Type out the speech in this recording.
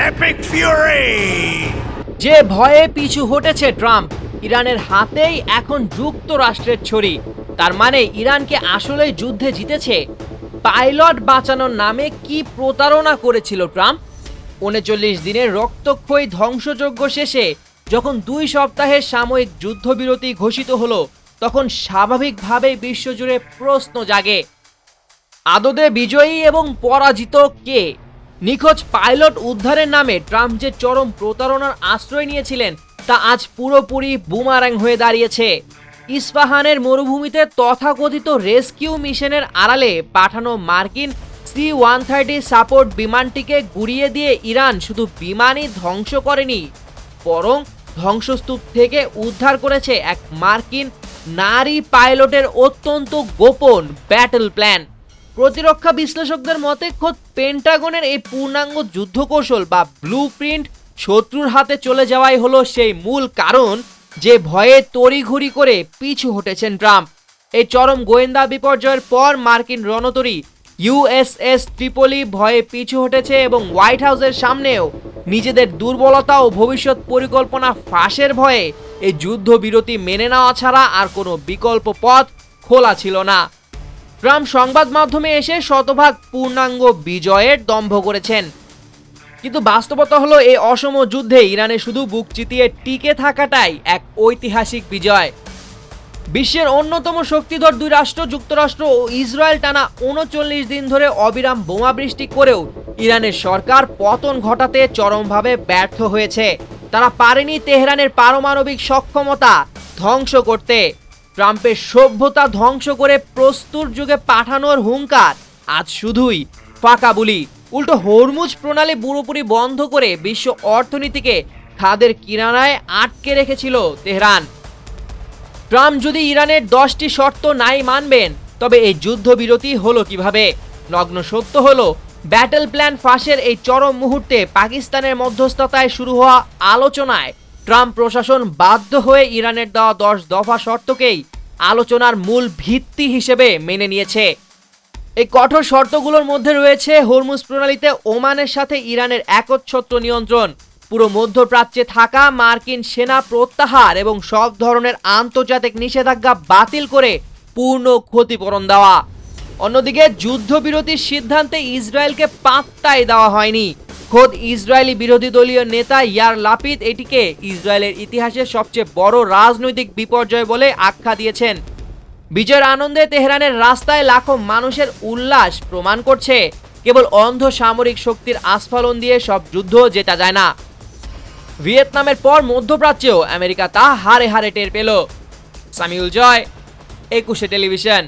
epic fury! যে ভয়ে পিছু হটেছে ট্রাম্প, ইরানের হাতেই এখন যুক্তরাষ্ট্রের ছড়ি। তার মানে ইরানকে আসলেই যুদ্ধে জিতেছে। পাইলট বাঁচানোর নামে কি প্রতারণা করেছিল ট্রাম্প? ৩৯ দিনের রক্তক্ষয়ী ধ্বংসযজ্ঞ শেষে যখন ২ সপ্তাহের সাময়িক যুদ্ধবিরতি ঘোষিত হলো, তখন স্বাভাবিকভাবেই বিশ্বজুড়ে প্রশ্ন জাগে, আদতে বিজয়ী এবং পরাজিত কে? নিখোঁজ পাইলট উদ্ধারের নামে ট্রাম্প যে চরম প্রতারণার আশ্রয় নিয়েছিলেন, তা আজ পুরোপুরি বুমারাং হয়ে দাঁড়িয়েছে। ইস্পাহানের মরুভূমিতে তথাকথিত রেস্কিউ মিশনের আড়ালে পাঠানো মার্কিন C-130 সাপোর্ট বিমানটিকে গুড়িয়ে দিয়ে ইরান শুধু বিমানই ধ্বংস করেনি, বরং ধ্বংসস্তূপ থেকে উদ্ধার করেছে এক মার্কিন নারী পাইলটের অত্যন্ত গোপন ব্যাটল প্ল্যান। প্রতিরক্ষা বিশ্লেষকদের মতে খোদ পেন্টাগনের এই পূর্ণাঙ্গ যুদ্ধকৌশল বা ব্লু প্রিন্ট শত্রুর হাতে চলে যাওয়াই হলো সেই মূল কারণ যে ভয়ে তড়িঘড়ি করে পিছু হটেছেন ট্রাম্প। এই চরম গোয়েন্দা বিপর্যয়ের পর মার্কিন রণতরী USS ট্রিপলি ভয়ে পিছু হটেছে এবং হোয়াইট হাউসের সামনেও নিজেদের দুর্বলতা ও ভবিষ্যৎ পরিকল্পনা ফাঁসের ভয়ে এই যুদ্ধবিরতি মেনে নেওয়া ছাড়া আর কোনো বিকল্প পথ খোলা ছিল না। ট্রাম্প সংবাদ মাধ্যমে এসে শতভাগ পূর্ণাঙ্গ বিজয়ের দম্ভ করেছেন, কিন্তু বাস্তবতা হলো এই অসম যুদ্ধে ইরানে শুধু বুক চিতিয়ে টিকে থাকাটাই এক ঐতিহাসিক বিজয়। বিশ্বের অন্যতম শক্তিধর 2 রাষ্ট্র যুক্তরাষ্ট্র ও ইসরায়েল টানা ৩৯ দিন ধরে অবিরাম বোমা বৃষ্টি করেও ইরানের সরকার পতন ঘটাতে চরমভাবে ব্যর্থ হয়েছে। তারা পারেনি তেহরানের পারমাণবিক সক্ষমতা ধ্বংস করতে। ট্রাম্পের সভ্যতা ধ্বংস করে প্রস্তুর যুগে পাঠানোর হুঙ্কার আজ শুধুই ফাঁকা বুলি। উল্টো হরমুজ প্রণালী পুরোপুরি বন্ধ করে বিশ্ব অর্থনীতিকে খাদের কিনারায় আটকে রেখেছিল তেহরান। ট্রাম্প যদি ইরানের 10টি শর্ত নাই মানবেন, তবে এই যুদ্ধবিরতি হলো কিভাবে? নগ্ন সত্য হলো, ব্যাটল প্ল্যান ফাঁসের এই চরম মুহূর্তে পাকিস্তানের মধ্যস্থতায় শুরু হওয়া আলোচনায় ট্রাম্প প্রশাসন বাধ্য হয়ে ইরানের দেওয়া 10 দফা শর্তকেই আলোচনার মূল ভিত্তি হিসেবে মেনে নিয়েছে। এই কঠোর শর্তগুলোর মধ্যে রয়েছে হরমুজ প্রণালীতে ওমানের সাথে ইরানের একচ্ছত্র নিয়ন্ত্রণ, পুরো মধ্যপ্রাচ্যে থাকা মার্কিন সেনা প্রত্যাহার এবং সব ধরনের আন্তর্জাতিক নিষেধাজ্ঞা বাতিল করে পূর্ণ ক্ষতিপূরণ দেওয়া। অন্যদিকে যুদ্ধবিরতির সিদ্ধান্তে ইসরায়েলকে পাত্তাই দেওয়া হয়নি। খোদ ইসরায়েলি বিরোধী দলীয় নেতা ইয়ার লাপিদ এটিকে ইসরায়েলের ইতিহাসের সবচেয়ে বড় রাজনৈতিক বিপর্যয় বলে আখ্যা দিয়েছেন। বিজয়ের আনন্দে তেহরানের রাস্তায় লাখো মানুষের উল্লাস প্রমাণ করছে কেবল অন্ধ সামরিক শক্তির আস্ফালন দিয়ে সব যুদ্ধ জেতা যায় না। ভিয়েতনামের পর মধ্যপ্রাচ্যেও আমেরিকা তা হারে হারে টের পেল। সামিউল জয়, 21 টেলিভিশন।